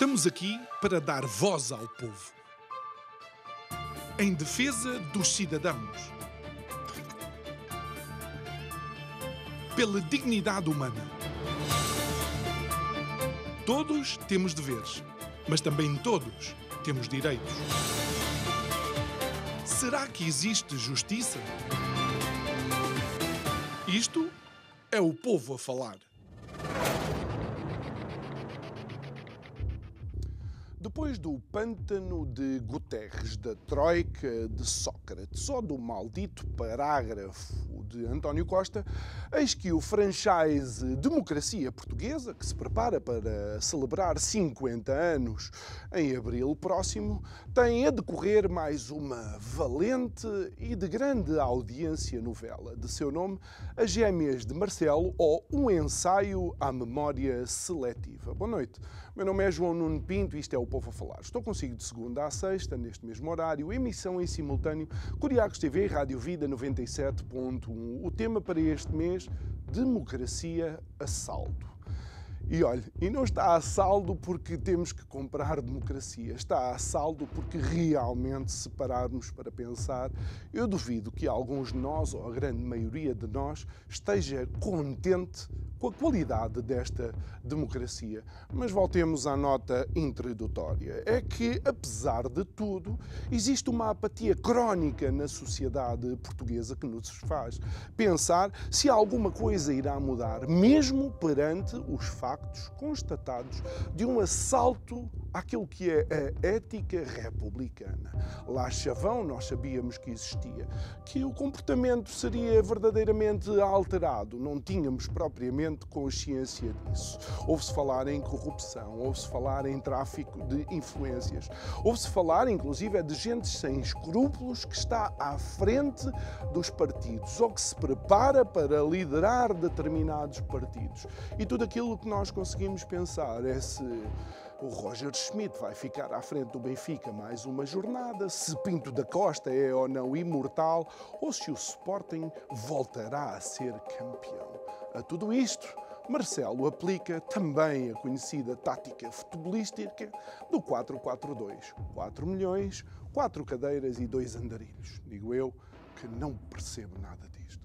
Estamos aqui para dar voz ao povo, em defesa dos cidadãos, pela dignidade humana. Todos temos deveres, mas também todos temos direitos. Será que existe justiça? Isto é o povo a falar. Depois do pântano de Guterres, da Troika, de Sócrates ou do maldito parágrafo de António Costa, eis que o franchise Democracia Portuguesa, que se prepara para celebrar 50 anos em abril próximo, tem a decorrer mais uma valente e de grande audiência novela, de seu nome As Gêmeas de Marcelo ou Um Ensaio à Memória Seletiva. Boa noite, meu nome é João Nuno Pinto e isto é o Povo a Falar. Estou consigo de segunda à sexta, neste mesmo horário, emissão em simultâneo, Curiacos TV e Rádio Vida 97.1. O tema para este mês, democracia a saldo. E olha, e não está a saldo porque temos que comprar democracia, está a saldo porque realmente, se pararmos para pensar, eu duvido que alguns de nós, ou a grande maioria de nós, esteja contente com a qualidade desta democracia. Mas voltemos à nota introdutória. É que, apesar de tudo, existe uma apatia crónica na sociedade portuguesa que nos faz pensar se alguma coisa irá mudar, mesmo perante os factos constatados de um assalto àquilo que é a ética republicana. Lá chavão, nós sabíamos que existia, que o comportamento seria verdadeiramente alterado, não tínhamos propriamente consciência disso. Ouve-se falar em corrupção, ouve-se falar em tráfico de influências, ouve-se falar, inclusive, de gente sem escrúpulos que está à frente dos partidos ou que se prepara para liderar determinados partidos. E tudo aquilo que nós conseguimos pensar é se o Roger Schmidt vai ficar à frente do Benfica mais uma jornada, se Pinto da Costa é ou não imortal, ou se o Sporting voltará a ser campeão. A tudo isto, Marcelo aplica também a conhecida tática futebolística do 4-4-2. 4 milhões, 4 cadeiras e 2 andarilhos. Digo eu que não percebo nada disto.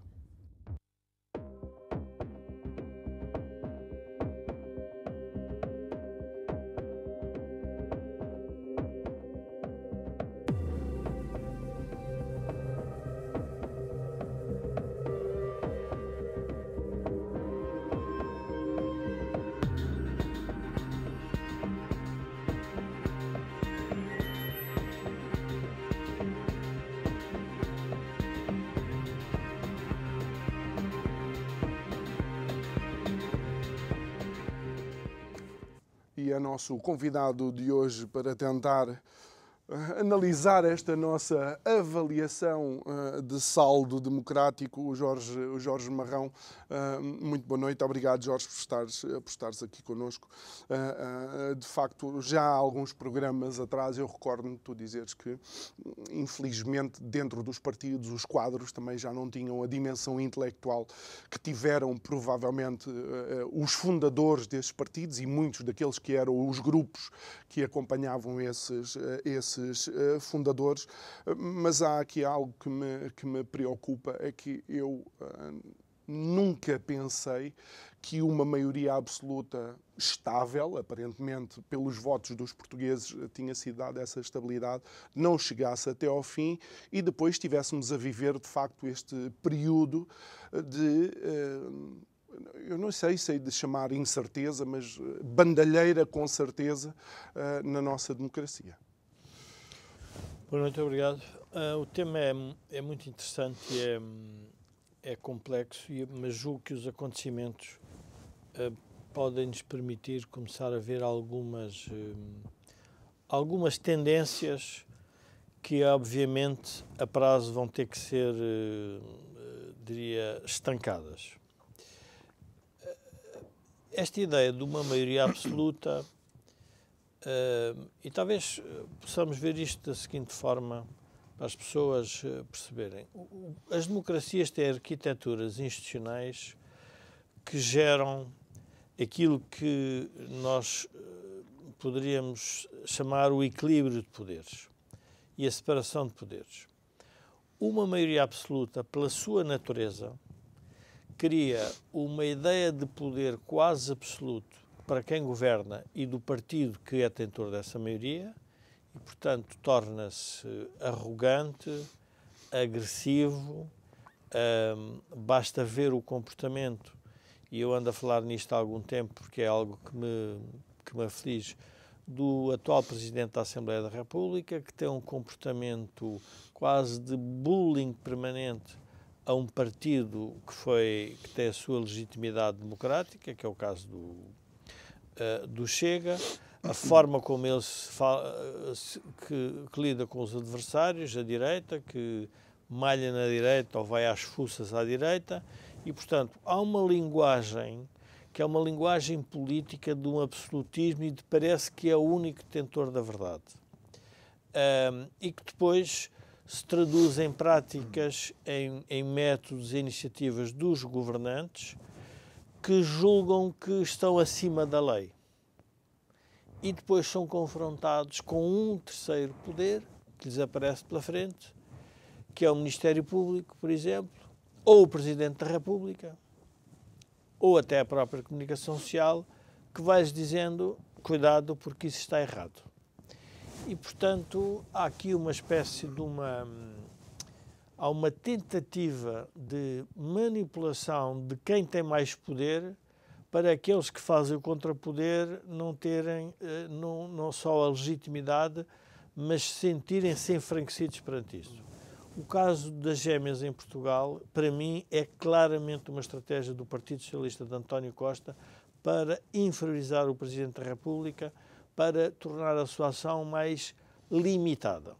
E é nosso convidado de hoje para tentar analisar esta nossa avaliação de saldo democrático, o Jorge Marrão. Muito boa noite, obrigado Jorge por estares aqui connosco. De facto, já há alguns programas atrás eu recordo-me de tu dizeres que, infelizmente, dentro dos partidos, os quadros também já não tinham a dimensão intelectual que tiveram, provavelmente, os fundadores desses partidos e muitos daqueles que eram os grupos que acompanhavam esses fundadores, mas há aqui algo que me preocupa, é que eu nunca pensei que uma maioria absoluta estável, aparentemente pelos votos dos portugueses tinha sido dada essa estabilidade, não chegasse até ao fim e depois estivéssemos a viver de facto este período de eu não sei de chamar incerteza, mas bandalheira com certeza na nossa democracia. Boa noite, obrigado. O tema é muito interessante e é complexo, mas julgo que os acontecimentos podem nos permitir começar a ver algumas tendências que, obviamente, a prazo vão ter que ser, diria, estancadas. Esta ideia de uma maioria absoluta, e talvez possamos ver isto da seguinte forma, para as pessoas perceberem. As democracias têm arquiteturas institucionais que geram aquilo que nós poderíamos chamar o equilíbrio de poderes e a separação de poderes. Uma maioria absoluta, pela sua natureza, cria uma ideia de poder quase absoluto para quem governa e do partido que é detentor dessa maioria e, portanto, torna-se arrogante, agressivo. Basta ver o comportamento, e eu ando a falar nisto há algum tempo porque é algo que me aflige, do atual Presidente da Assembleia da República, que tem um comportamento quase de bullying permanente a um partido que tem a sua legitimidade democrática, que é o caso do Chega, a forma como ele que lida com os adversários, a direita, que malha na direita ou vai às fuças à direita, e, portanto, há uma linguagem que é uma linguagem política de um absolutismo e parece que é o único detentor da verdade. E que depois se traduz em práticas, em métodos e iniciativas dos governantes que julgam que estão acima da lei. E depois são confrontados com um terceiro poder que lhes aparece pela frente, que é o Ministério Público, por exemplo, ou o Presidente da República, ou até a própria comunicação social, que vai-lhes dizendo, cuidado porque isso está errado. E, portanto, há aqui uma espécie de há uma tentativa de manipulação de quem tem mais poder para aqueles que fazem o contrapoder não terem não só a legitimidade, mas sentirem-se enfranquecidos perante isso. O caso das gêmeas em Portugal, para mim, é claramente uma estratégia do Partido Socialista de António Costa para inferiorizar o Presidente da República, para tornar a sua ação mais limitada,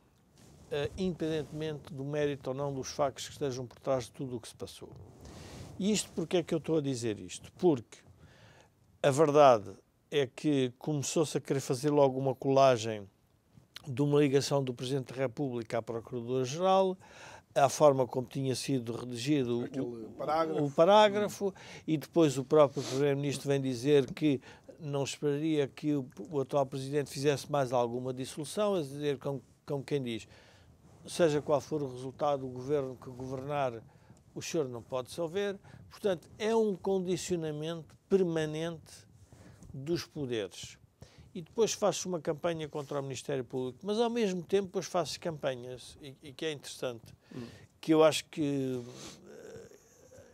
independentemente do mérito ou não dos factos que estejam por trás de tudo o que se passou. E isto, porque é que eu estou a dizer isto? Porque a verdade é que começou-se a querer fazer logo uma colagem de uma ligação do Presidente da República à Procuradora-Geral, à forma como tinha sido redigido o parágrafo, e depois o próprio Primeiro-Ministro vem dizer que não esperaria que o atual Presidente fizesse mais alguma dissolução, a dizer, como quem diz, seja qual for o resultado do governo que governar, o senhor não pode dissolver. Portanto, é um condicionamento permanente dos poderes. E depois faz-se uma campanha contra o Ministério Público, mas ao mesmo tempo depois faz-se campanhas, e que é interessante, que eu acho que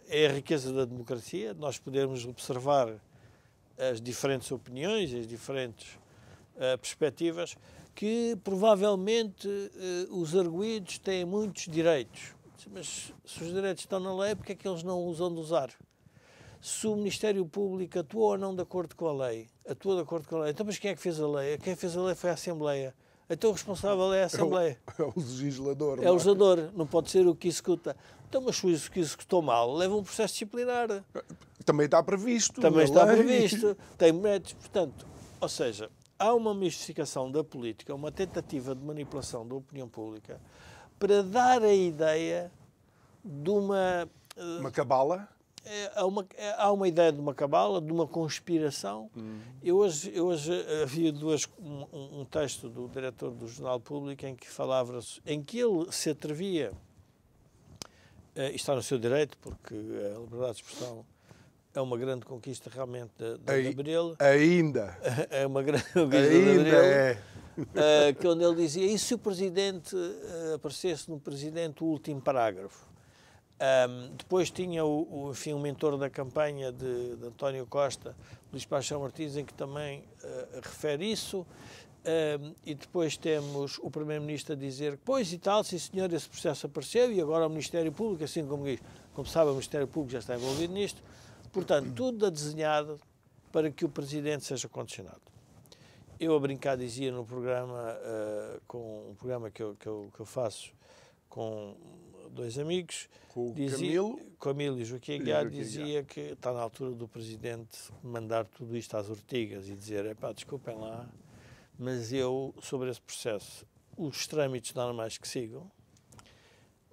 é a riqueza da democracia, nós podermos observar as diferentes opiniões, as diferentes perspectivas, que provavelmente os arguidos têm muitos direitos. Mas se os direitos estão na lei, porque é que eles não usam de usar? Se o Ministério Público atuou ou não de acordo com a lei, atuou de acordo com a lei, então mas quem é que fez a lei? Quem fez a lei foi a Assembleia. Então o responsável é a Assembleia. É o legislador. É o legislador, não pode ser o que executa. Então, mas se o que executou mal, leva um processo disciplinar. Também está previsto. Também está previsto. Tem méritos. Portanto, ou seja, há uma mistificação da política, uma tentativa de manipulação da opinião pública para dar a ideia de uma cabala? Há uma ideia de uma cabala, de uma conspiração. Eu hoje havia um texto do diretor do Jornal Público em que ele se atrevia, e está no seu direito, porque a liberdade de expressão é uma grande conquista realmente da Abril. Ainda. É uma grande conquista da Abril. Que onde ele dizia, e se o Presidente aparecesse no Presidente o último parágrafo? Depois tinha o mentor da campanha de António Costa, Luís Paixão Martins, em que também refere isso, e depois temos o Primeiro-Ministro a dizer, pois e tal, sim senhor, esse processo apareceu, e agora o Ministério Público, assim como diz, como sabe, o Ministério Público já está envolvido nisto, portanto, tudo desenhado para que o Presidente seja condicionado. Eu a brincar dizia no programa, com um programa que eu faço com dois amigos, com Camilo e Joaquim Aguiar, dizia que está na altura do Presidente mandar tudo isto às ortigas e dizer, desculpem lá, mas eu, sobre esse processo, os trâmites normais que sigam,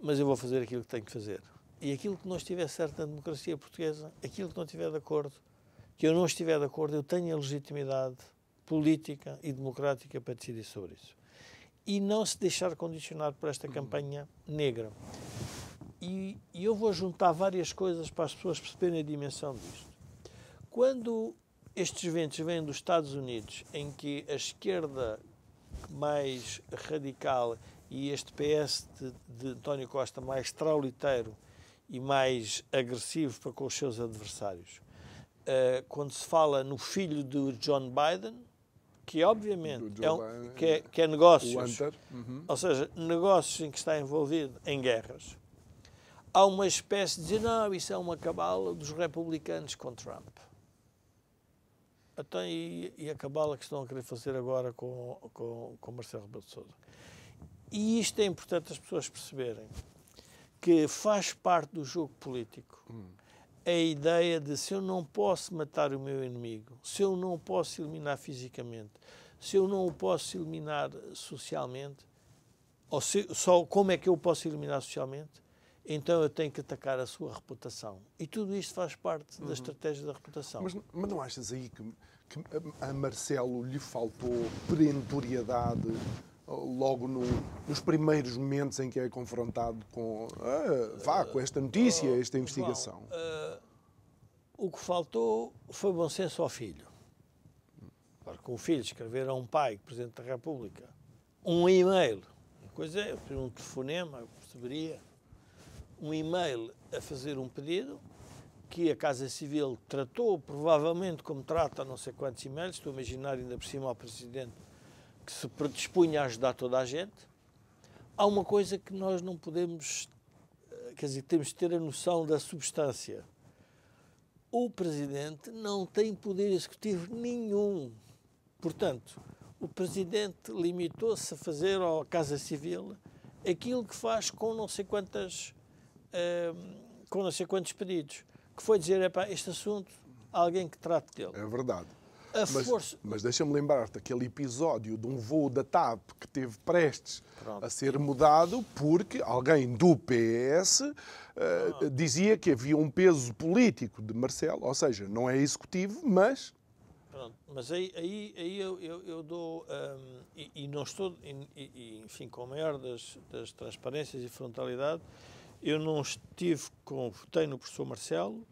mas eu vou fazer aquilo que tenho que fazer. E aquilo que não estiver certo na democracia portuguesa, aquilo que não estiver de acordo, que eu não estiver de acordo, eu tenho a legitimidade política e democrática para decidir sobre isso. E não se deixar condicionar por esta campanha negra. E eu vou juntar várias coisas para as pessoas perceberem a dimensão disto. Quando estes ventos vêm dos Estados Unidos, em que a esquerda mais radical e este PS de António Costa mais trauliteiro e mais agressivo para com os seus adversários, quando se fala no filho do John Biden, que obviamente que é negócios, ou seja, negócios em que está envolvido em guerras, há uma espécie de dizer, não, isso é uma cabala dos republicanos com Trump. Então, e a cabala que estão a querer fazer agora com Marcelo Rebelo de Sousa. E isto é importante as pessoas perceberem, que faz parte do jogo político a ideia de se eu não posso matar o meu inimigo, se eu não o posso eliminar fisicamente, se eu não o posso eliminar socialmente, ou só como é que eu o posso eliminar socialmente, então eu tenho que atacar a sua reputação. E tudo isto faz parte da estratégia da reputação. Mas não achas aí que a Marcelo lhe faltou perentoriedade logo nos primeiros momentos em que é confrontado com esta notícia, esta investigação? O que faltou foi bom senso ao filho. Porque o filho escrever a um pai, Presidente da República, um e-mail, uma coisa é um telefonema, eu perceberia, um e-mail a fazer um pedido que a Casa Civil tratou, provavelmente como trata não sei quantos e-mails, estou a imaginar ainda por cima ao Presidente, que se predispunha a ajudar toda a gente. Há uma coisa que nós não podemos, quer dizer, temos de ter a noção da substância. O Presidente não tem poder executivo nenhum. Portanto, o Presidente limitou-se a fazer à Casa Civil aquilo que faz com não sei quantos pedidos, que foi dizer, este assunto, há alguém que trate dele. É verdade. Mas deixa-me lembrar-te aquele episódio de um voo da TAP que teve prestes a ser mudado porque alguém do PS dizia que havia um peso político de Marcelo, ou seja, não é executivo, mas... Pronto, mas aí eu dou, e não estou, enfim, com a maior das transparências e frontalidade, eu não votei no professor Marcelo,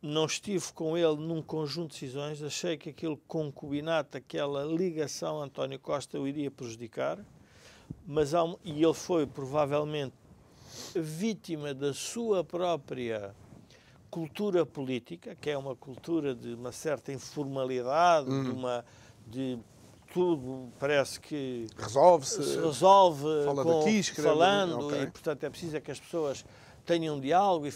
não estive com ele num conjunto de decisões, achei que aquele concubinato, aquela ligação a António Costa o iria prejudicar, e ele foi provavelmente vítima da sua própria cultura política, que é uma cultura de uma certa informalidade, de tudo parece que se resolve falando, okay. E portanto é preciso que as pessoas tenham um diálogo, e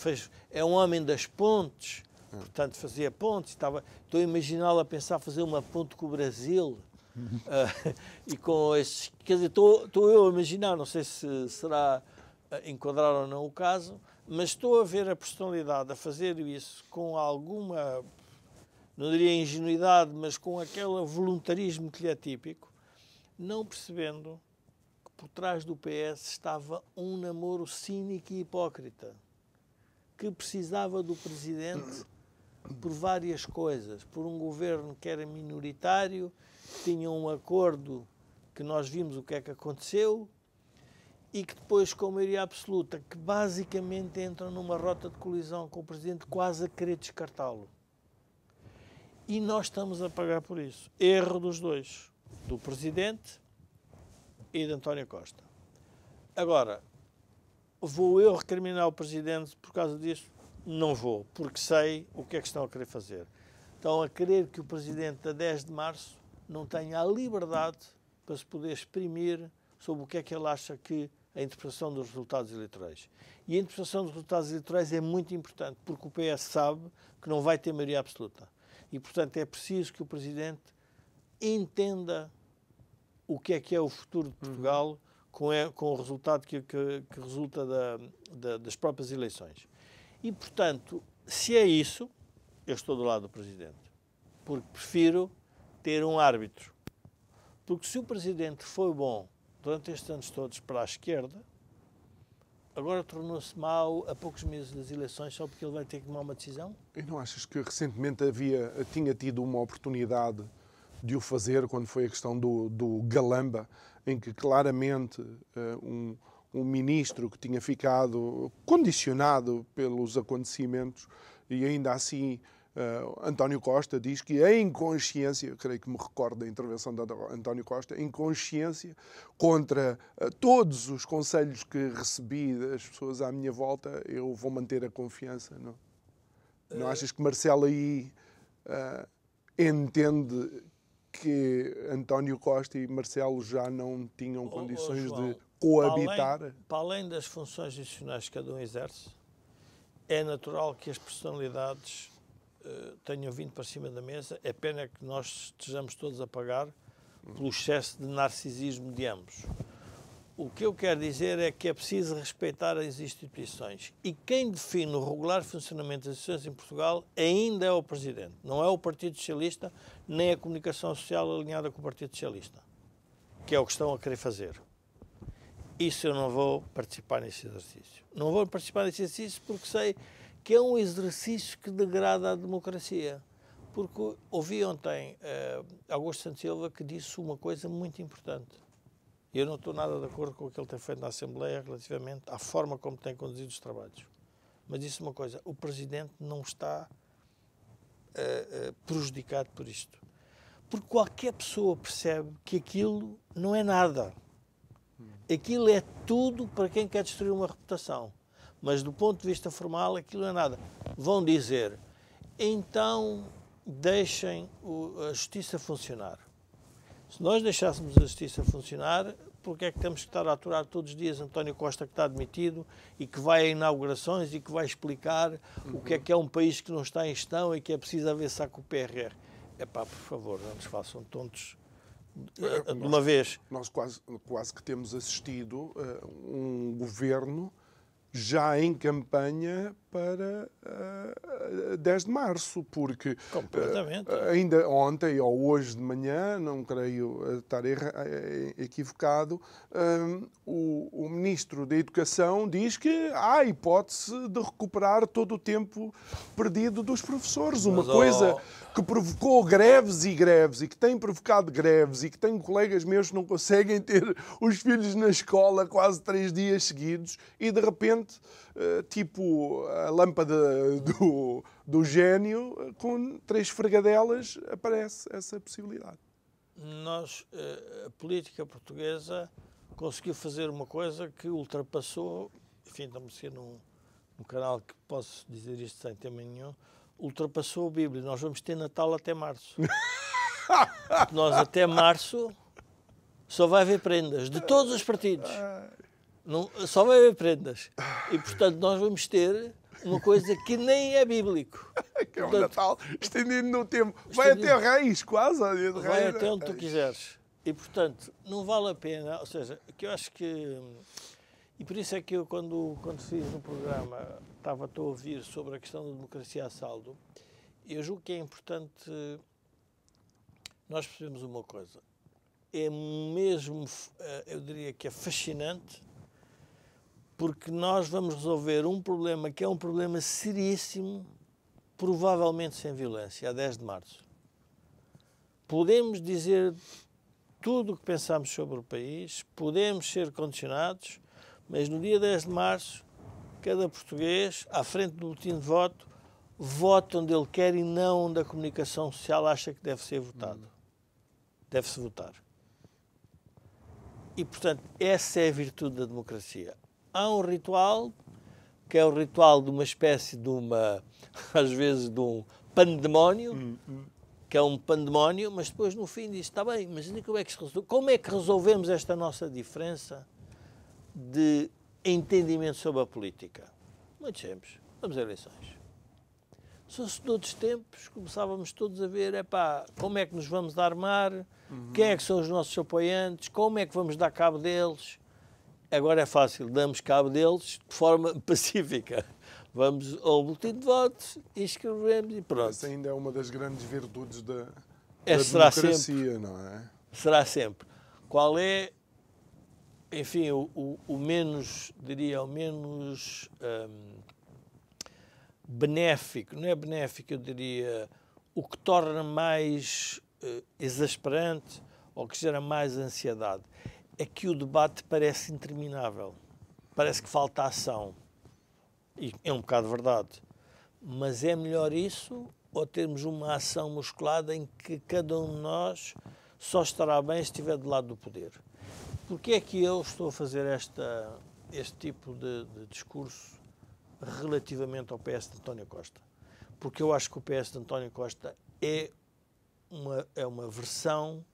é um homem das pontes, portanto fazia pontes, estou a imaginá-lo a pensar fazer uma ponte com o Brasil, e com esses, quer dizer, estou eu a imaginar, não sei se será enquadrar ou não o caso, mas estou a ver a personalidade a fazer isso com alguma, não diria ingenuidade, mas com aquele voluntarismo que lhe é típico, não percebendo que por trás do PS estava um namoro cínico e hipócrita, que precisava do Presidente por várias coisas, por um governo que era minoritário, tinha um acordo que nós vimos o que é que aconteceu, e que depois, com maioria absoluta, que basicamente entram numa rota de colisão com o Presidente, quase a querer descartá-lo. E nós estamos a pagar por isso. Erro dos dois, do Presidente e de António Costa. Agora, vou eu recriminar o Presidente por causa disso? Não vou, porque sei o que é que estão a querer fazer. Estão a querer que o Presidente, a 10 de março, não tenha a liberdade para se poder exprimir sobre o que é que ele acha que a interpretação dos resultados eleitorais. E a interpretação dos resultados eleitorais é muito importante, porque o PS sabe que não vai ter maioria absoluta. E, portanto, é preciso que o Presidente entenda o que é o futuro de Portugal com o resultado que resulta das próprias eleições. E, portanto, se é isso, eu estou do lado do Presidente. Porque prefiro ter um árbitro. Porque se o Presidente foi bom durante estes anos todos para a esquerda, agora tornou-se mau a poucos meses das eleições só porque ele vai ter que tomar uma decisão? E não achas que recentemente tinha tido uma oportunidade de o fazer quando foi a questão do Galamba, em que claramente um ministro que tinha ficado condicionado pelos acontecimentos e ainda assim António Costa diz que em consciência, creio que me recordo da intervenção de António Costa, em consciência, contra todos os conselhos que recebi das pessoas à minha volta, eu vou manter a confiança. Não achas que Marcelo aí entende que António Costa e Marcelo já não tinham condições João, de coabitar? Para além das funções adicionais que cada um exerce, é natural que as personalidades tenham vindo para cima da mesa. É pena que nós estejamos todos a pagar pelo excesso de narcisismo de ambos. O que eu quero dizer é que é preciso respeitar as instituições. E quem define o regular funcionamento das instituições em Portugal ainda é o Presidente. Não é o Partido Socialista, nem a comunicação social alinhada com o Partido Socialista, que é o que estão a querer fazer. Isso eu não vou participar nesse exercício. Não vou participar nesse exercício porque sei que é um exercício que degrada a democracia. Porque ouvi ontem Augusto Santos Silva que disse uma coisa muito importante. Eu não estou nada de acordo com o que ele tem feito na Assembleia relativamente à forma como tem conduzido os trabalhos. Mas disse uma coisa, o Presidente não está prejudicado por isto. Porque qualquer pessoa percebe que aquilo não é nada. Aquilo é tudo para quem quer destruir uma reputação. Mas do ponto de vista formal, aquilo não é nada. Vão dizer, então deixem a justiça funcionar. Se nós deixássemos a justiça funcionar, porque é que temos que estar a aturar todos os dias António Costa, que está admitido e que vai a inaugurações e que vai explicar o que é um país que não está em gestão e que é preciso haver saco o PRR? Epá, por favor, não nos façam tontos de uma vez. Nós quase que temos assistido um governo já em campanha para 10 de março, porque ainda ontem ou hoje de manhã, não creio estar equivocado, o Ministro da Educação diz que há a hipótese de recuperar todo o tempo perdido dos professores. Uma coisa que provocou greves e greves, e que tem provocado greves, e que tenho colegas meus que não conseguem ter os filhos na escola quase 3 dias seguidos, e de repente, tipo a lâmpada do gênio, com 3 esfregadelas, aparece essa possibilidade. A política portuguesa conseguiu fazer uma coisa que ultrapassou, enfim, estamos a ser num canal que posso dizer isto sem tema nenhum, ultrapassou a Bíblia. Nós vamos ter Natal até março. Nós até março só vai haver prendas, de todos os partidos. Não, só vai haver prendas. E, portanto, nós vamos ter uma coisa que nem é bíblico. Que é o Natal estendido no tempo. Vai até Reis, quase. Vai até onde tu quiseres. E, portanto, não vale a pena. Ou seja, que eu acho que... E por isso é que eu, quando fiz no programa, estou a ouvir sobre a questão da democracia a saldo, eu julgo que é importante nós percebemos uma coisa. É mesmo, eu diria que é fascinante, porque nós vamos resolver um problema que é um problema seríssimo, provavelmente sem violência, a 10 de março. Podemos dizer tudo o que pensamos sobre o país, podemos ser condicionados, mas no dia 10 de março, cada português, à frente do boletim de voto, vota onde ele quer e não onde a comunicação social acha que deve ser votado. Deve-se votar. E, portanto, essa é a virtude da democracia. Há um ritual, que é o ritual de uma espécie de às vezes, de um pandemónio, que é um pandemónio, mas depois, no fim, diz, está bem, mas como é que resolvemos esta nossa diferença de entendimento sobre a política? Muito simples. Vamos a eleições. Se fosse de outros tempos, começávamos todos a ver, como é que nos vamos armar, quem é que são os nossos apoiantes, como é que vamos dar cabo deles. Agora é fácil, damos cabo deles de forma pacífica. Vamos ao boletim de votos, inscrevemos e pronto. Essa ainda é uma das grandes virtudes da será democracia, sempre, não é? Será sempre. Qual é, enfim, o menos, diria, o menos benéfico, não é benéfico, eu diria, o que torna mais exasperante ou que gera mais ansiedade é que o debate parece interminável. Parece que falta ação. E é um bocado verdade. Mas é melhor isso ou termos uma ação musculada em que cada um de nós só estará bem se estiver do lado do poder? Porquê é que eu estou a fazer este tipo de discurso relativamente ao PS de António Costa? Porque eu acho que o PS de António Costa é uma versão,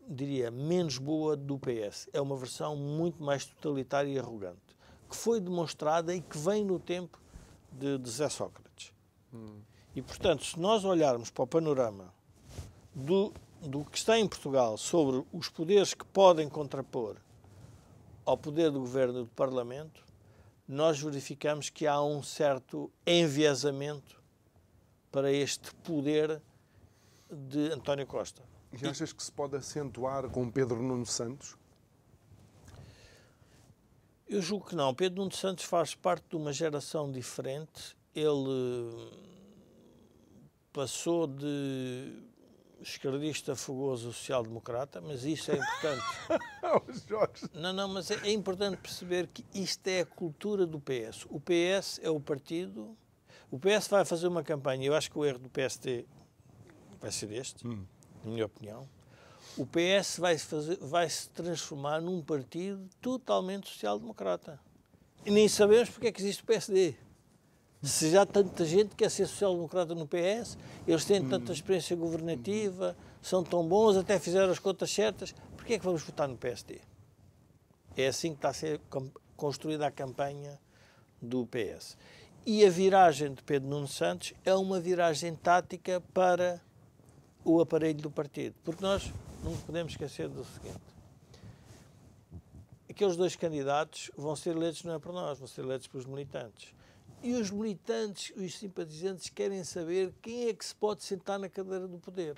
diria, menos boa do PS. É uma versão muito mais totalitária e arrogante, que foi demonstrada e que vem no tempo de José Sócrates. E, portanto, se nós olharmos para o panorama do que está em Portugal sobre os poderes que podem contrapor ao poder do governo e do Parlamento, nós verificamos que há um certo enviesamento para este poder de António Costa. E achas que se pode acentuar com Pedro Nuno Santos? Eu julgo que não. Pedro Nuno Santos faz parte de uma geração diferente. Ele passou de esquerdista fogoso social-democrata, mas isso é importante. Não, mas é importante perceber que isto é a cultura do PS. O PS é o partido... O PS vai fazer uma campanha, eu acho que o erro do PSD vai ser este, na minha opinião. O PS vai se transformar num partido totalmente social-democrata. E nem sabemos porque é que existe o PSD. Se já tanta gente quer ser social-democrata no PS, eles têm tanta experiência governativa, são tão bons, até fizeram as contas certas, porquê é que vamos votar no PSD? É assim que está a ser construída a campanha do PS. E a viragem de Pedro Nuno Santos é uma viragem tática para o aparelho do partido. Porque nós não podemos esquecer do seguinte. Aqueles dois candidatos vão ser eleitos não é por nós, vão ser eleitos pelos militantes. E os militantes, os simpatizantes, querem saber quem é que se pode sentar na cadeira do poder.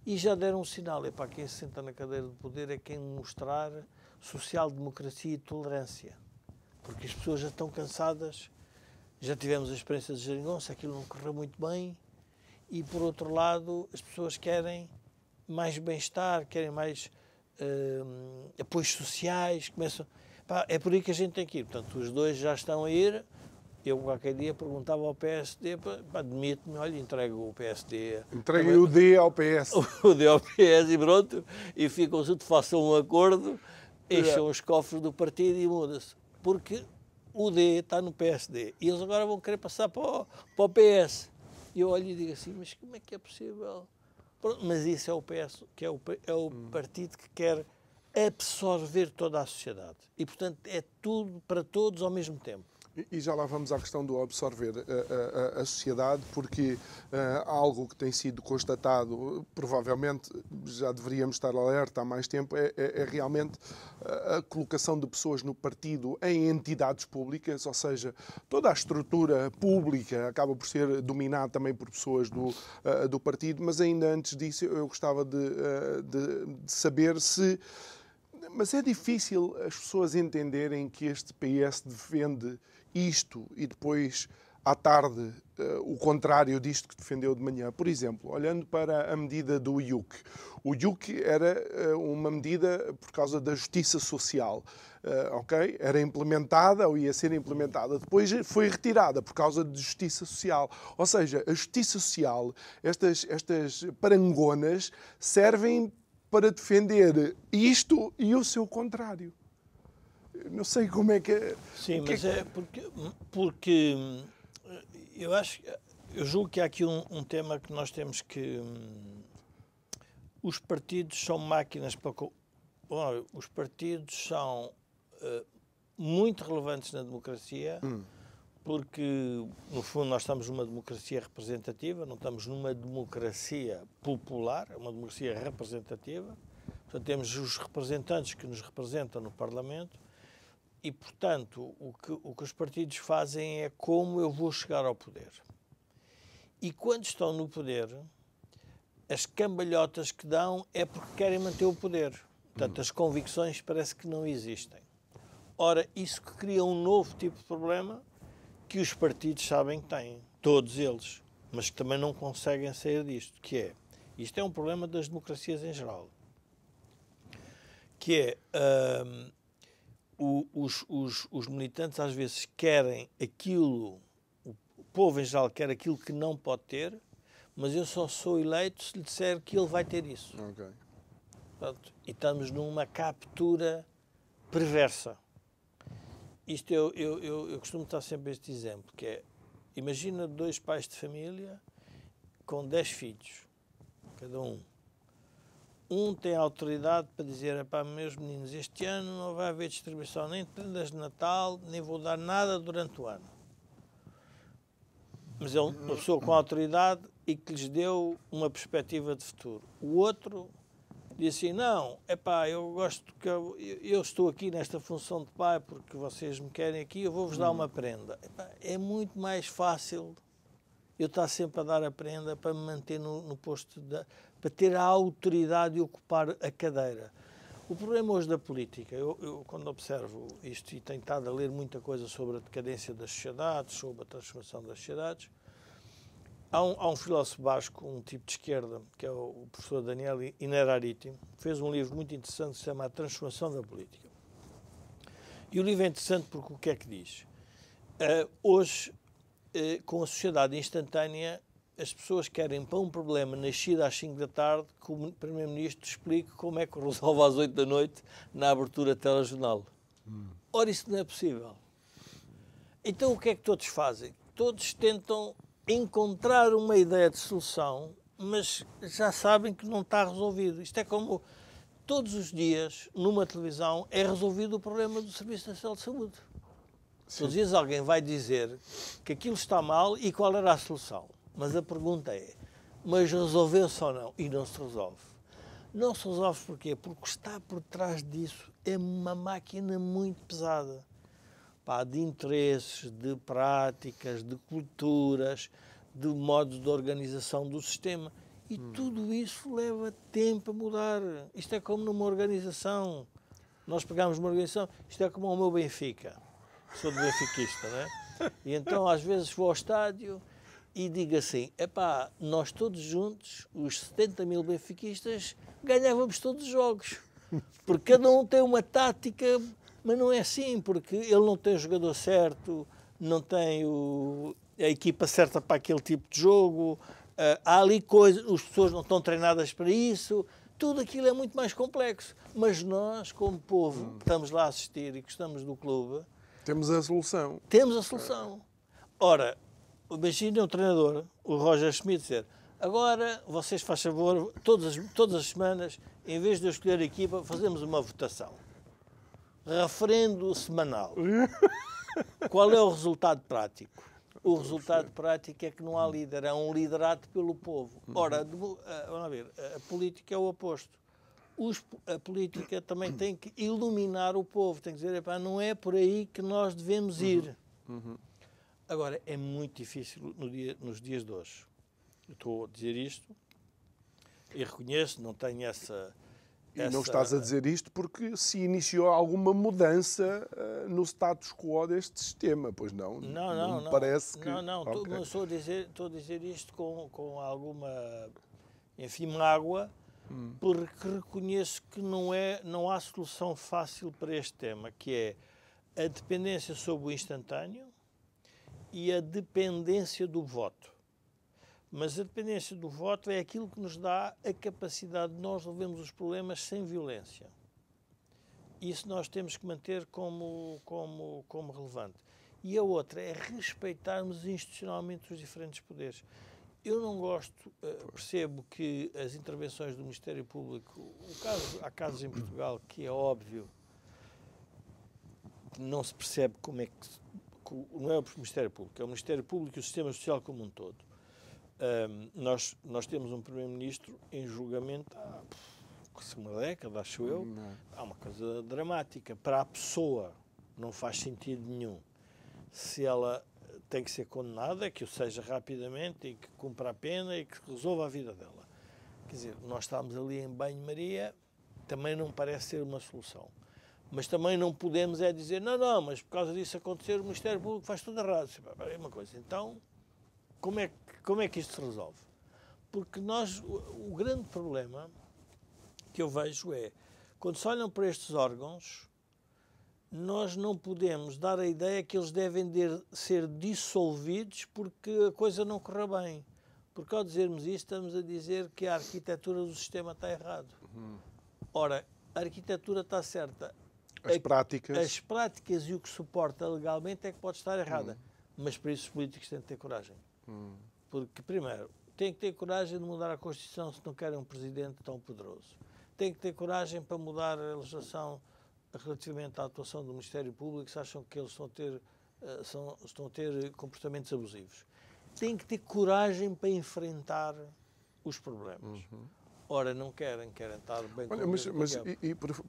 E já deram um sinal. Para quem se senta na cadeira do poder é quem mostrar social-democracia e tolerância. Porque as pessoas já estão cansadas. Já tivemos a experiência de Geringonça, aquilo não correu muito bem. E, por outro lado, as pessoas querem mais bem-estar, querem mais apoios sociais. É por aí que a gente tem que ir. Portanto, os dois já estão a ir. Eu, qualquer dia, perguntava ao PSD, admito-me, olha, entrego o PSD... Entreguem o D ao PS. O D ao PS e pronto, e ficam juntos, façam um acordo, enchem os cofres do partido e muda-se. Porque o D está no PSD e eles agora vão querer passar para o PS. E eu olho e digo assim, mas como é que é possível? Pronto, mas isso é o PS, que é o partido que quer absorver toda a sociedade. E, portanto, é tudo para todos ao mesmo tempo. E já lá vamos à questão do absorver a sociedade, porque algo que tem sido constatado, provavelmente já deveríamos estar alerta há mais tempo, é realmente a colocação de pessoas no partido em entidades públicas, ou seja, toda a estrutura pública acaba por ser dominada também por pessoas do partido, mas ainda antes disso eu gostava de saber se... Mas é difícil as pessoas entenderem que este PS defende isto e depois, à tarde, o contrário disto que defendeu de manhã. Por exemplo, olhando para a medida do IUC. O IUC era uma medida por causa da justiça social. Ok? Era implementada ou ia ser implementada. Depois foi retirada por causa de justiça social. Ou seja, a justiça social, estas parangonas, servem para defender isto e o seu contrário. Não sei como é que... Sim, mas é porque eu julgo que há aqui um tema que nós temos que... Os partidos são máquinas para... Bom, os partidos são muito relevantes na democracia, porque, no fundo, nós estamos numa democracia representativa, não estamos numa democracia popular, é uma democracia representativa. Portanto, temos os representantes que nos representam no Parlamento e, portanto, o que os partidos fazem é como eu vou chegar ao poder. E quando estão no poder, as cambalhotas que dão é porque querem manter o poder. Portanto, as convicções parece que não existem. Ora, isso que cria um novo tipo de problema que os partidos sabem que têm, todos eles, mas que também não conseguem sair disto, que é, Isto é um problema das democracias em geral, que é os militantes às vezes querem aquilo, o povo em geral quer aquilo que não pode ter, mas eu só sou eleito se lhe disser que ele vai ter isso. Ok. Portanto, e estamos numa captura perversa. Isto eu costumo estar sempre este exemplo, que é, imagina 2 pais de família com 10 filhos, cada um. Um tem autoridade para dizer, para meus meninos, este ano não vai haver distribuição nem de prendas de Natal, nem vou dar nada durante o ano. Mas é uma pessoa com autoridade e que lhes deu uma perspectiva de futuro. O outro diz assim, não, eu gosto que eu estou aqui nesta função de pai porque vocês me querem aqui, eu vou-vos dar uma prenda. É muito mais fácil eu estar sempre a dar a prenda para me manter no posto, para ter a autoridade de ocupar a cadeira. O problema hoje da política, eu quando observo isto e tenho estado a ler muita coisa sobre a decadência das sociedades, sobre a transformação das sociedades, há um filósofo basco, um tipo de esquerda, que é o professor Daniel Innerarity, fez um livro muito interessante que se chama A Transformação da Política. E o livro é interessante porque o que é que diz? Hoje, com a sociedade instantânea, as pessoas querem, para um problema nascido às 5 da tarde, que o Primeiro-Ministro explique como é que o resolve às 8 da noite na abertura telejornal. Ora, isso não é possível. Então, o que é que todos fazem? Todos tentam encontrar uma ideia de solução, mas já sabem que não está resolvido. Isto é como todos os dias, numa televisão, é resolvido o problema do Serviço Nacional de Saúde. Todos os dias alguém vai dizer que aquilo está mal e qual era a solução. Mas a pergunta é, mas resolveu-se ou não? E não se resolve. Não se resolve porquê? Porque o que está por trás disso é uma máquina muito pesada. De interesses, de práticas, de culturas, de modos de organização do sistema. E tudo isso leva tempo a mudar. Isto é como numa organização. Nós pegamos uma organização, isto é como o meu Benfica. Sou de benfiquista, não é? E então às vezes vou ao estádio e digo assim, nós todos juntos, os 70 mil benfiquistas, ganhávamos todos os jogos. Porque cada um tem uma tática, mas não é assim, porque ele não tem o jogador certo, não tem a equipa certa para aquele tipo de jogo, há ali coisas, as pessoas não estão treinadas para isso, tudo aquilo é muito mais complexo. Mas nós, como povo, que estamos lá a assistir e que estamos do clube, temos a solução. Temos a solução. Ora, imagine um treinador, o Roger Schmidt, dizer, agora vocês, faz favor, todas as semanas, em vez de eu escolher a equipa, fazemos uma votação. Referendo semanal. Qual é o resultado prático? O resultado prático é que não há líder, há um liderado pelo povo. Ora, vamos ver, a política é o oposto. A política também tem que iluminar o povo, tem que dizer, não é por aí que nós devemos ir. Agora, é muito difícil nos dias de hoje. Eu estou a dizer isto e reconheço, não tenho essa... E não estás a dizer isto porque se iniciou alguma mudança no status quo deste sistema, pois não? Não. Parece que... Não, okay. Mas estou a dizer isto com alguma, enfim, mágoa, porque reconheço que não há solução fácil para este tema, que é a dependência sobre o instantâneo e a dependência do voto. Mas a dependência do voto é aquilo que nos dá a capacidade de nós resolvermos os problemas sem violência. Isso nós temos que manter como relevante. E a outra é respeitarmos institucionalmente os diferentes poderes. Eu não gosto, percebo que as intervenções do Ministério Público, há casos em Portugal que é óbvio, não se percebe como é que... Não é o Ministério Público, é o Ministério Público e o sistema social como um todo. Nós temos um Primeiro-Ministro em julgamento há uma década, acho eu. Há uma coisa dramática. Para a pessoa não faz sentido nenhum. Se ela tem que ser condenada, é que o seja rapidamente e que cumpra a pena e que resolva a vida dela. Quer dizer, nós estamos ali em banho-maria, também não parece ser uma solução. Mas também não podemos dizer, não, mas por causa disso acontecer, o Ministério Público faz tudo errado. É uma coisa. Então, como é que isto se resolve? porque o grande problema que eu vejo é, quando se olham para estes órgãos, nós não podemos dar a ideia que eles devem ser dissolvidos porque a coisa não corre bem. Porque ao dizermos isto, estamos a dizer que a arquitetura do sistema está errada. Ora, a arquitetura está certa. As práticas e o que suporta legalmente é que pode estar errada. Mas para isso os políticos têm que ter coragem. Porque, primeiro, têm que ter coragem de mudar a Constituição se não querem um presidente tão poderoso. Têm que ter coragem para mudar a legislação relativamente à atuação do Ministério Público, se acham que eles estão a ter comportamentos abusivos. Têm que ter coragem para enfrentar os problemas. Ora, não querem estar bem com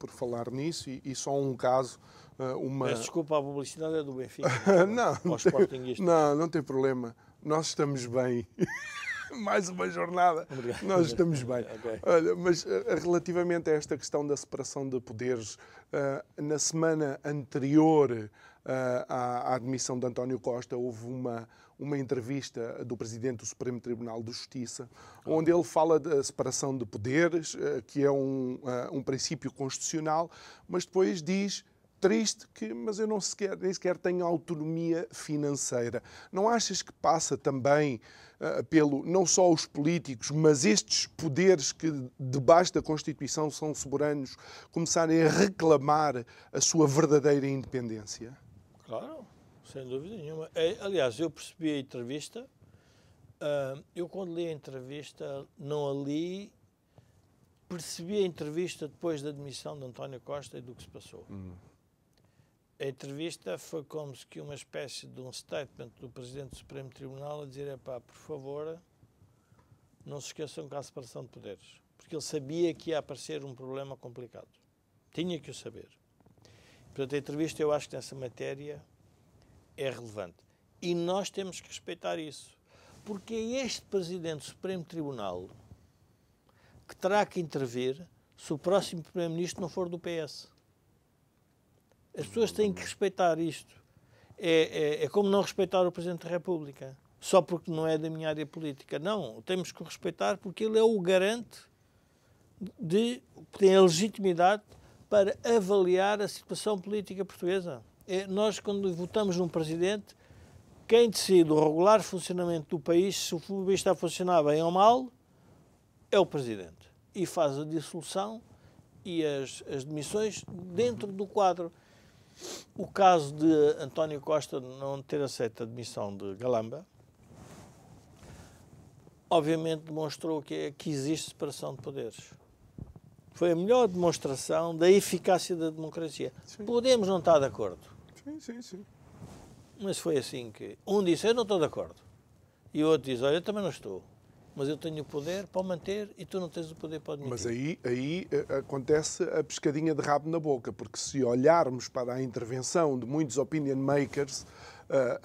por falar nisso, e só um caso, Peço desculpa, a publicidade é do Benfica. Não tem problema. Nós estamos bem. Mais uma jornada. Obrigado. Nós estamos bem. Okay. Olha, mas relativamente a esta questão da separação de poderes, na semana anterior à admissão de António Costa, houve uma entrevista do Presidente do Supremo Tribunal de Justiça, onde ele fala da separação de poderes, que é um princípio constitucional, mas depois diz, triste, mas eu nem sequer tenho autonomia financeira. Não achas que passa também não só os políticos, mas estes poderes que debaixo da Constituição são soberanos, começarem a reclamar a sua verdadeira independência? Claro, sem dúvida nenhuma. Aliás, eu percebi a entrevista, eu quando li a entrevista, não a li, percebi a entrevista depois da admissão de António Costa e do que se passou. A entrevista foi como se que uma espécie de um statement do Presidente do Supremo Tribunal a dizer, por favor, não se esqueçam que há separação de poderes. Porque ele sabia que ia aparecer um problema complicado. Tinha que o saber. Portanto, a entrevista, eu acho que nessa matéria é relevante. E nós temos que respeitar isso. Porque é este Presidente do Supremo Tribunal que terá que intervir se o próximo Primeiro-Ministro não for do PS. As pessoas têm que respeitar isto. É como não respeitar o Presidente da República, só porque não é da minha área política. Não, temos que o respeitar porque ele é o garante tem a legitimidade para avaliar a situação política portuguesa. Nós, quando votamos num Presidente, quem decide o regular funcionamento do país, se o país está a funcionar bem ou mal, é o Presidente. E faz a dissolução e as demissões dentro do quadro. O caso de António Costa não ter aceito a demissão de Galamba, obviamente demonstrou que existe separação de poderes. Foi a melhor demonstração da eficácia da democracia. Sim. Podemos não estar de acordo. Sim. Mas foi assim que um disse, eu não estou de acordo. E o outro diz, olha, eu também não estou. Mas eu tenho o poder para o manter e tu não tens o poder para o admitir. Mas aí acontece a pescadinha de rabo na boca, porque se olharmos para a intervenção de muitos opinion makers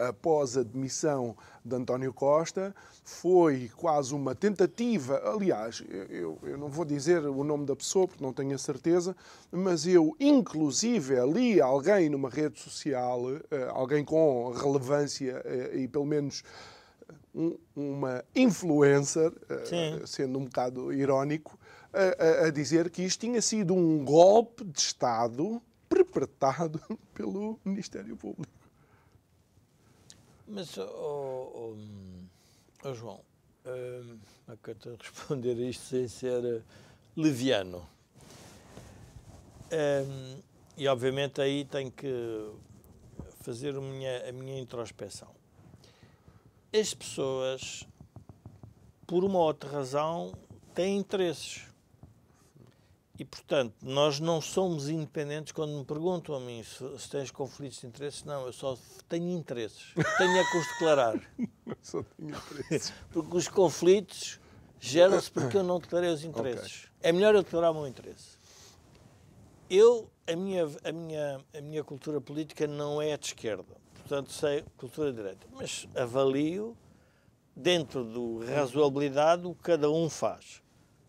após a demissão de António Costa, foi quase uma tentativa, aliás, eu não vou dizer o nome da pessoa porque não tenho a certeza, mas eu inclusive li alguém numa rede social, alguém com relevância e pelo menos uma influencer, sendo um bocado irónico, a dizer que isto tinha sido um golpe de Estado perpetrado pelo Ministério Público. Mas, João, como é que eu estou a responder a isto sem ser leviano? E, obviamente, aí tenho que fazer a minha introspeção. As pessoas, por uma outra razão, têm interesses. E, portanto, nós não somos independentes. Quando me perguntam a mim se tens conflitos de interesses, não, eu só tenho interesses. Tenho a que os declarar. Só tenho interesses. Porque os conflitos geram-se porque eu não declarei os interesses. Okay. É melhor eu declarar o meu interesse. A minha cultura política não é de esquerda. Portanto, sei cultura direita. Mas avalio, dentro do razoabilidade, o que cada um faz.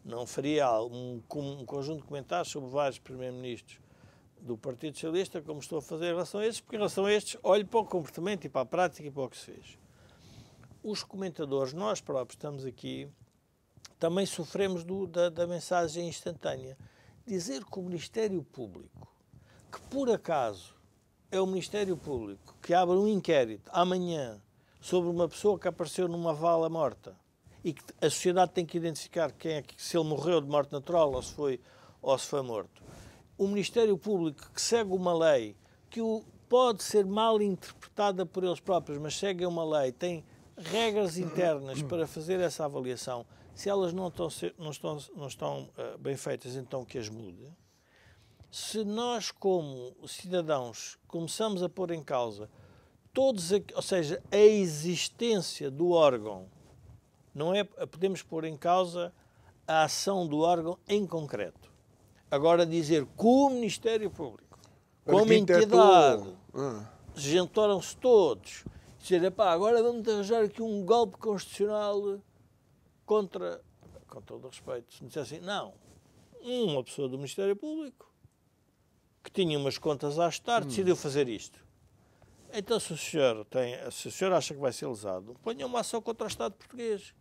Não faria um conjunto de comentários sobre vários primeiros-ministros do Partido Socialista, como estou a fazer em relação a estes, porque em relação a estes olho para o comportamento e para a prática e para o que se fez. os comentadores, nós próprios estamos aqui, também sofremos da mensagem instantânea. Dizer que o Ministério Público, que por acaso é o Ministério Público que abre um inquérito amanhã sobre uma pessoa que apareceu numa vala morta e que a sociedade tem que identificar quem é se ele morreu de morte natural ou se foi morto. O Ministério Público que segue uma lei que pode ser mal interpretada por eles próprios, mas segue uma lei, tem regras internas para fazer essa avaliação. Se elas não estão bem feitas, então que as mude. Se nós, como cidadãos, começamos a pôr em causa ou seja, a existência do órgão, não é, podemos pôr em causa a ação do órgão em concreto. Agora dizer que o Ministério Público, como entidade, juntaram-se todos, dizer, epá, agora vamos arranjar aqui um golpe constitucional contra, com todo o respeito, se me dissessem, não, uma pessoa do Ministério Público que tinha umas contas a ajustar, decidiu fazer isto. Então, se o senhor acha que vai ser lesado, ponha uma ação contra o Estado português.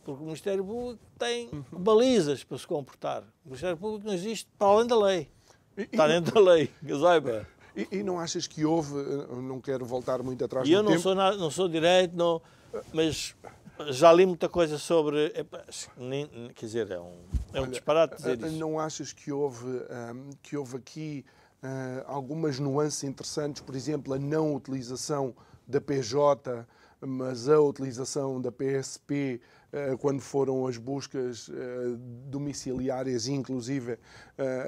Porque o Ministério Público tem balizas para se comportar. O Ministério Público não existe para além da lei. Está dentro da lei, que saiba. E não achas que houve, não quero voltar muito atrás no tempo... E eu não sou direito, não, mas já li muita coisa sobre... quer dizer, é um disparate dizer isso. Não achas que houve aqui algumas nuances interessantes, por exemplo, a não utilização da PJ, mas a utilização da PSP quando foram as buscas domiciliárias, inclusive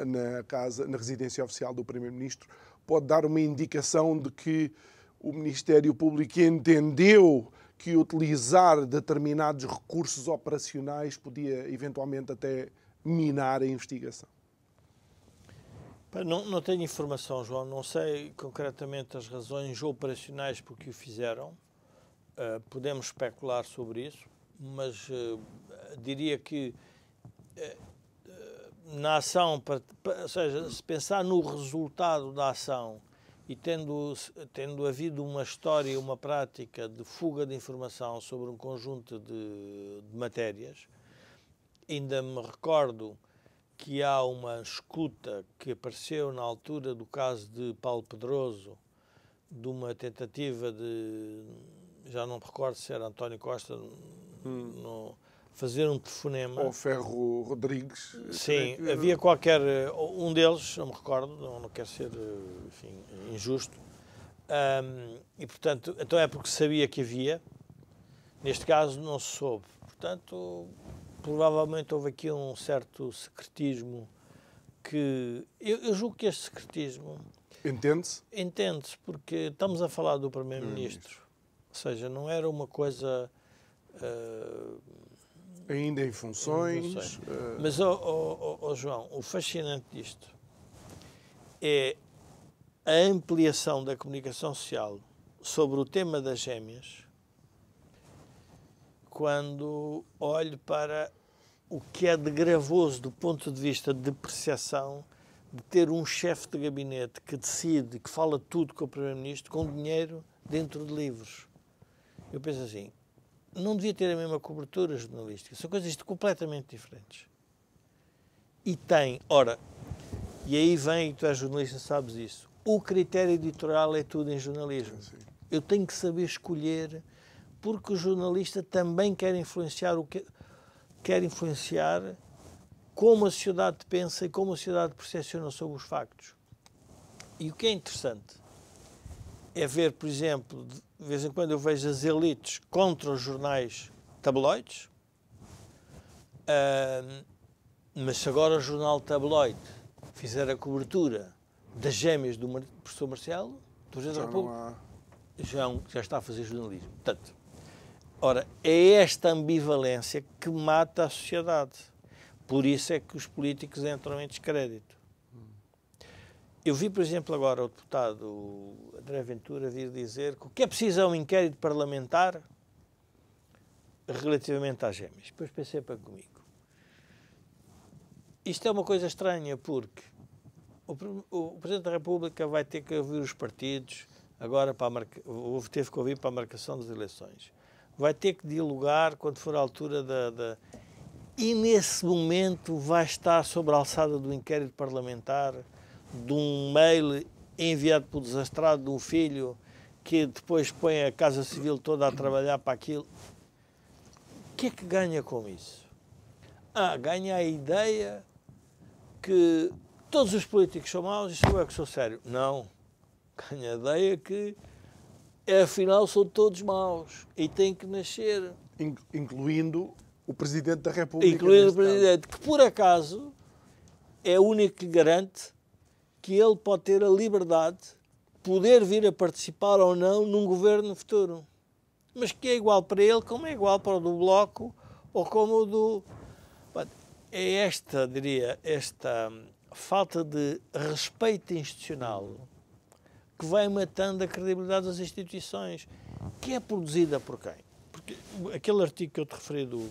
na residência oficial do Primeiro-Ministro, pode dar uma indicação de que o Ministério Público entendeu que utilizar determinados recursos operacionais podia eventualmente até minar a investigação? Não tenho informação, João. Não sei concretamente as razões operacionais por que o fizeram. Podemos especular sobre isso, mas diria que na ação, ou seja, se pensar no resultado da ação e tendo havido uma história, uma prática de fuga de informação sobre um conjunto de matérias, ainda me recordo que há uma escuta que apareceu na altura do caso de Paulo Pedroso, de uma tentativa de, já não me recordo se era António Costa, fazer um telefonema. Ou Ferro Rodrigues. Sim, havia qualquer, um deles, não me recordo, não quero ser, enfim, injusto, e portanto, então é porque sabia que havia, neste caso não se soube, portanto... Provavelmente houve aqui um certo secretismo que... Eu julgo que este secretismo... Entende-se? Entende-se, porque estamos a falar do Primeiro-Ministro. Ou seja, não era uma coisa... ainda em funções. Mas, João, o fascinante disto é a ampliação da comunicação social sobre o tema das gêmeas, quando olho para o que é de gravoso do ponto de vista de percepção de ter um chefe de gabinete que decide, que fala tudo com o Primeiro-Ministro, com dinheiro dentro de livros. Eu penso assim, não devia ter a mesma cobertura jornalística. São coisas completamente diferentes. E tem, e aí vem, e tu és jornalista, sabes isso, o critério editorial é tudo em jornalismo. Eu tenho que saber escolher, porque o jornalista também quer influenciar como a sociedade pensa e como a sociedade percepciona sobre os factos. E o que é interessante é ver, por exemplo, de vez em quando eu vejo as elites contra os jornais tabloides, mas se agora o jornal tabloide fizer a cobertura das gêmeas do professor Marcelo, do Presidente da República, já está a fazer jornalismo. Portanto, é esta ambivalência que mata a sociedade. Por isso é que os políticos entram em descrédito. Eu vi, por exemplo, agora o deputado André Ventura vir dizer que o que é preciso é um inquérito parlamentar relativamente às gêmeas. Depois pensei para comigo. Isto é uma coisa estranha, porque o Presidente da República vai ter que ouvir os partidos, agora teve que ouvir para a marcação das eleições. vai ter que dialogar quando for a altura E nesse momento vai estar sobre a alçada do inquérito parlamentar, de um mail enviado pelo desastrado de um filho que depois põe a Casa Civil toda a trabalhar para aquilo. O que é que ganha com isso? Ganha a ideia que todos os políticos são maus e sou eu que sou sério. Não. Ganha a ideia que, afinal, são todos maus e têm que nascer. Incluindo o Presidente da República. Incluindo o Presidente, que por acaso é o único que garante que ele pode ter a liberdade de poder vir a participar ou não num governo futuro. Mas que é igual para ele como é igual para o do Bloco ou como o do... É esta falta de respeito institucional que vai matando a credibilidade das instituições, que é produzida por quem? Porque aquele artigo que eu te referi do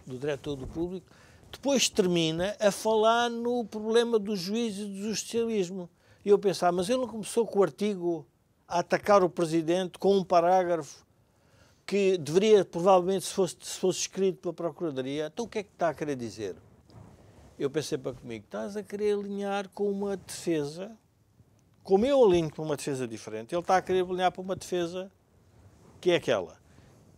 diretor do Público depois termina a falar no problema do juízo e do justicialismo. E eu pensava, mas ele não começou com o artigo a atacar o Presidente com um parágrafo que deveria, provavelmente, se fosse escrito pela Procuradoria, então o que é que está a querer dizer? Eu pensei para comigo, estás a querer alinhar com uma defesa, como eu alinho com uma defesa diferente, ele está a querer alinhar para uma defesa que é aquela.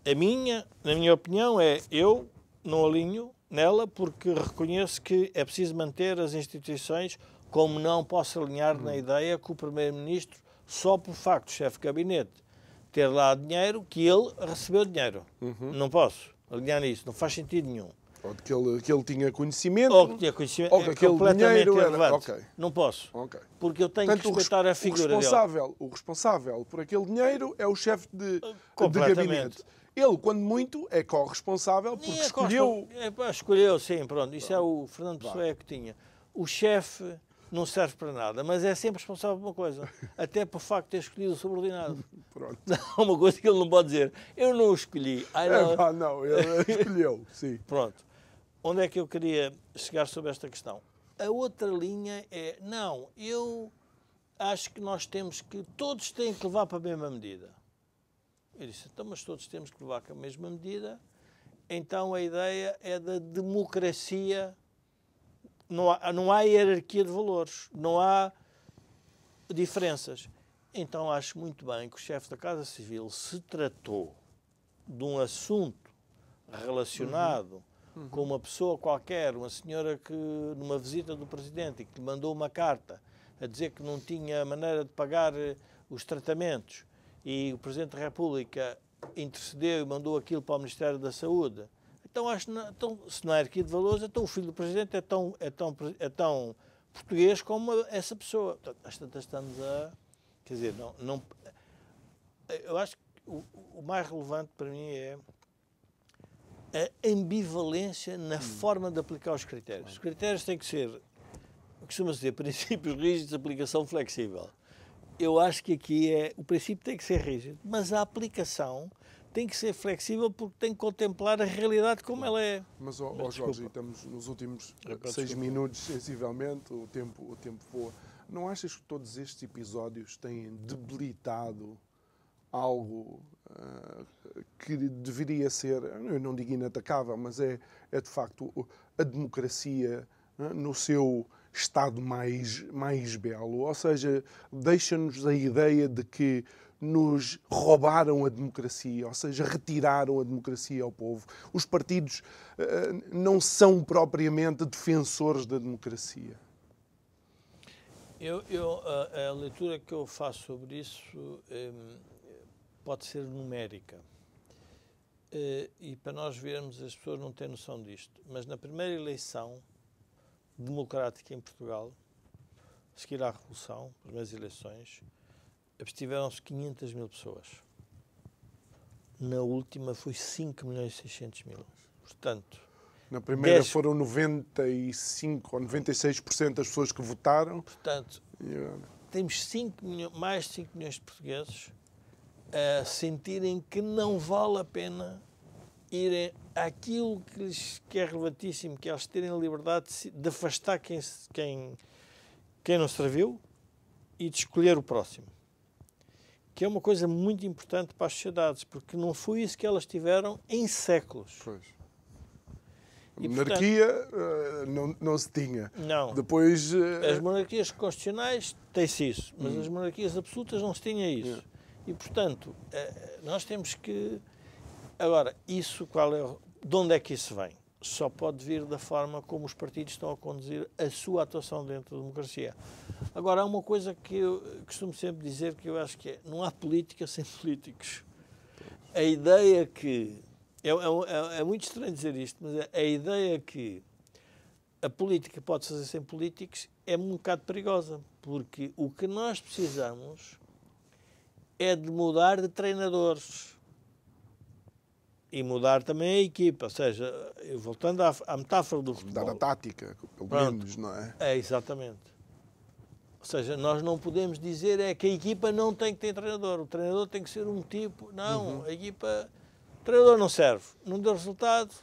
Na minha opinião, eu não alinho nela porque reconheço que é preciso manter as instituições, como não posso alinhar na ideia que o Primeiro-Ministro, só por facto do chefe de gabinete ter lá dinheiro, que ele recebeu dinheiro. Não posso alinhar nisso, não faz sentido nenhum. Ou de que ele tinha conhecimento. Ou que tinha conhecimento, ou que aquele completamente dinheiro irrelevante. Okay. Não posso. Okay. Porque eu tenho que respeitar a figura dele. O responsável por aquele dinheiro é o chefe de gabinete. Ele, quando muito, é corresponsável porque escolheu... Escolheu, sim, pronto. Isso é o Fernando Pessoa que tinha. O chefe não serve para nada, mas é sempre responsável por uma coisa. Até por facto de ter escolhido o subordinado. Pronto. Há uma coisa que ele não pode dizer. Eu não o escolhi. Não, ele escolheu, sim. Pronto. Onde é que eu queria chegar sobre esta questão? A outra linha é, eu acho que nós todos têm que levar para a mesma medida. Eu disse, então, mas todos temos que levar para a mesma medida, então a ideia é da democracia, não há hierarquia de valores, não há diferenças. Então acho muito bem que o chefe da Casa Civil se tratou de um assunto relacionado com uma pessoa qualquer, uma senhora que, numa visita do Presidente, que lhe mandou uma carta a dizer que não tinha maneira de pagar os tratamentos, e o Presidente da República intercedeu e mandou aquilo para o Ministério da Saúde. Então, se não é hierarquia de valores, então o filho do Presidente é tão português como essa pessoa. Portanto, às tantas estamos a... Quer dizer, eu acho que o mais relevante para mim é a ambivalência na forma de aplicar os critérios. Os critérios têm que ser, costuma-se dizer, princípios rígidos de aplicação flexível. Eu acho que aqui o princípio tem que ser rígido, mas a aplicação tem que ser flexível porque tem que contemplar a realidade como ela é. Mas, Jorge, estamos nos últimos 6 minutos, sensivelmente, o tempo voa. Não achas que todos estes episódios têm debilitado algo que deveria ser, eu não digo inatacável, mas é de facto a democracia no seu estado mais belo? Ou seja, deixa-nos a ideia de que nos roubaram a democracia, ou seja, retiraram a democracia ao povo. Os partidos não são propriamente defensores da democracia. A leitura que eu faço sobre isso pode ser numérica. E para nós vermos, as pessoas não têm noção disto. Mas na primeira eleição democrática em Portugal, a seguir à Revolução, as primeiras eleições, abstiveram-se 500 mil pessoas. Na última foi 5.600.000. Portanto, na primeira foram 95% ou 96% das pessoas que votaram. Portanto, temos mais de 5 milhões de portugueses a sentirem que não vale a pena irem àquilo que é relevantíssimo, que é eles terem a liberdade de afastar quem não serviu e de escolher o próximo. que é uma coisa muito importante para as sociedades, porque não foi isso que elas tiveram em séculos. Pois. E, Monarquia não se tinha. Não. Depois... As monarquias constitucionais têm-se isso, mas as monarquias absolutas não se tinha isso. E, portanto, nós temos que... Agora, isso de onde é que isso vem? Só pode vir da forma como os partidos estão a conduzir a sua atuação dentro da democracia. Agora, há uma coisa que eu costumo sempre dizer, que eu acho que é: não há política sem políticos. A ideia que... É muito estranho dizer isto, mas a ideia que a política pode fazer sem políticos é um bocado perigosa, porque o que nós precisamos é de mudar de treinadores e mudar também a equipa. Ou seja, voltando à metáfora do futebol... Dar a tática, pelo menos, não é? É, exatamente. Ou seja, nós não podemos dizer que a equipa não tem que ter treinador. O treinador tem que ser um tipo... Não, a equipa... O treinador não serve. Não deu resultado.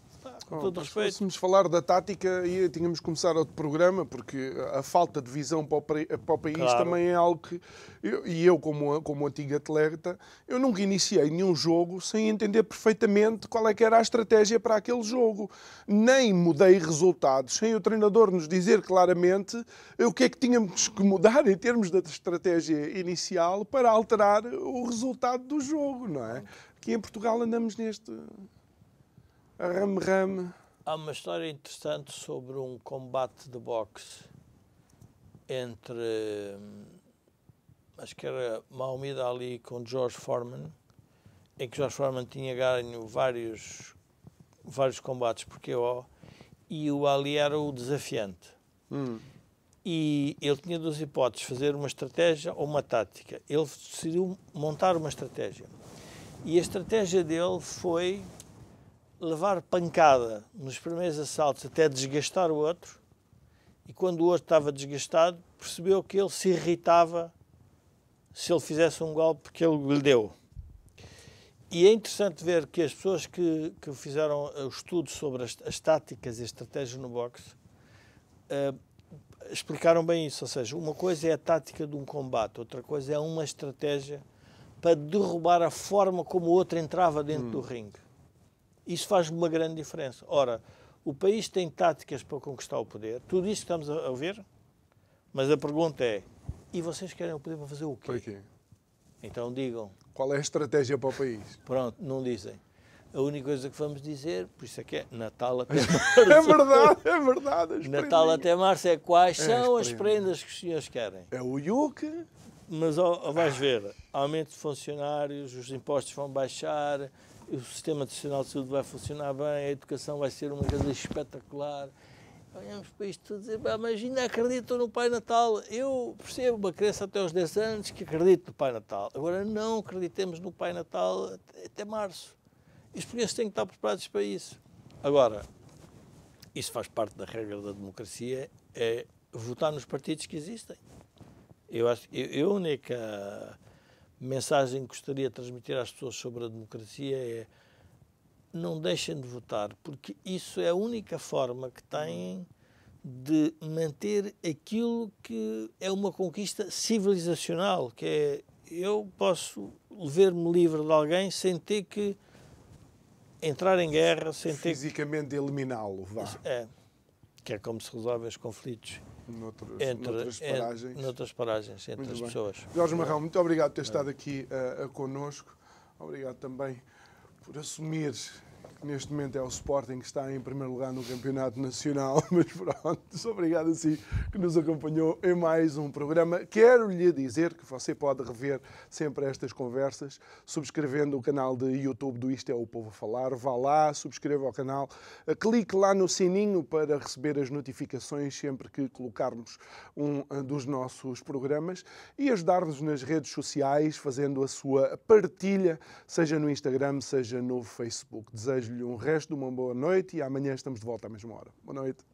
Com todo respeito. Se nos falar da tática, tínhamos que começar outro programa, porque a falta de visão para o país também é algo que... Eu, como antigo atleta, eu nunca iniciei nenhum jogo sem entender perfeitamente qual é que era a estratégia para aquele jogo. Nem mudei resultados sem o treinador nos dizer claramente o que é que tínhamos que mudar em termos da estratégia inicial para alterar o resultado do jogo, não é? Aqui em Portugal andamos neste... rame-rame. Há uma história interessante sobre um combate de boxe entre, acho que era Muhammad Ali com George Foreman, em que George Foreman tinha ganho vários combates por KO e o Ali era o desafiante. E ele tinha duas hipóteses: fazer uma estratégia ou uma tática. Ele decidiu montar uma estratégia. E a estratégia dele foi levar pancada nos primeiros assaltos até desgastar o outro, e quando o outro estava desgastado, percebeu que ele se irritava se ele fizesse um golpe que ele lhe deu. E é interessante ver que as pessoas que fizeram o estudo sobre as táticas e as estratégias no boxe explicaram bem isso. Ou seja, uma coisa é a tática de um combate, outra coisa é uma estratégia para derrubar a forma como o outro entrava dentro do ringue. Isso faz uma grande diferença. Ora, o país tem táticas para conquistar o poder, tudo isto que estamos a ver, mas a pergunta é: e vocês querem o poder para fazer o quê? Para quê? Então digam. Qual é a estratégia para o país? Pronto, não dizem. A única coisa que vamos dizer, por isso é que é Natal até março. É verdade. Natal até março é quais são as prendas que os senhores querem. É o IUC. Mas vais ver, aumento de funcionários, os impostos vão baixar, o Sistema Nacional de Saúde vai funcionar bem, a educação vai ser uma coisa espetacular. Olhamos para isto e dizer: mas ainda acreditam no Pai Natal. Eu percebo uma criança até aos 10 anos que acredita no Pai Natal. Agora não acreditemos no Pai Natal até março. E os portugueses têm que estar preparados para isso. Agora, isso faz parte da regra da democracia, é votar nos partidos que existem. Eu acho que a única mensagem que gostaria de transmitir às pessoas sobre a democracia é: não deixem de votar, porque isso é a única forma que têm de manter aquilo que é uma conquista civilizacional, que é: eu posso ver-me livre de alguém sem ter que entrar em guerra, sem ter fisicamente eliminá-lo, vá. Que é como se resolvem os conflitos noutras paragens entre as pessoas. Jorge Marrão, muito obrigado por ter estado aqui connosco. Obrigado também por assumir que neste momento é o Sporting que está em primeiro lugar no Campeonato Nacional, mas pronto, obrigado assim que nos acompanhou em mais um programa. Quero lhe dizer que você pode rever sempre estas conversas subscrevendo o canal de YouTube do Isto é o Povo a Falar. Vá lá, subscreva o canal, clique lá no sininho para receber as notificações sempre que colocarmos um dos nossos programas e ajudar-nos nas redes sociais fazendo a sua partilha, seja no Instagram, seja no Facebook. Desejo-lhe um resto de uma boa noite e amanhã estamos de volta à mesma hora. Boa noite.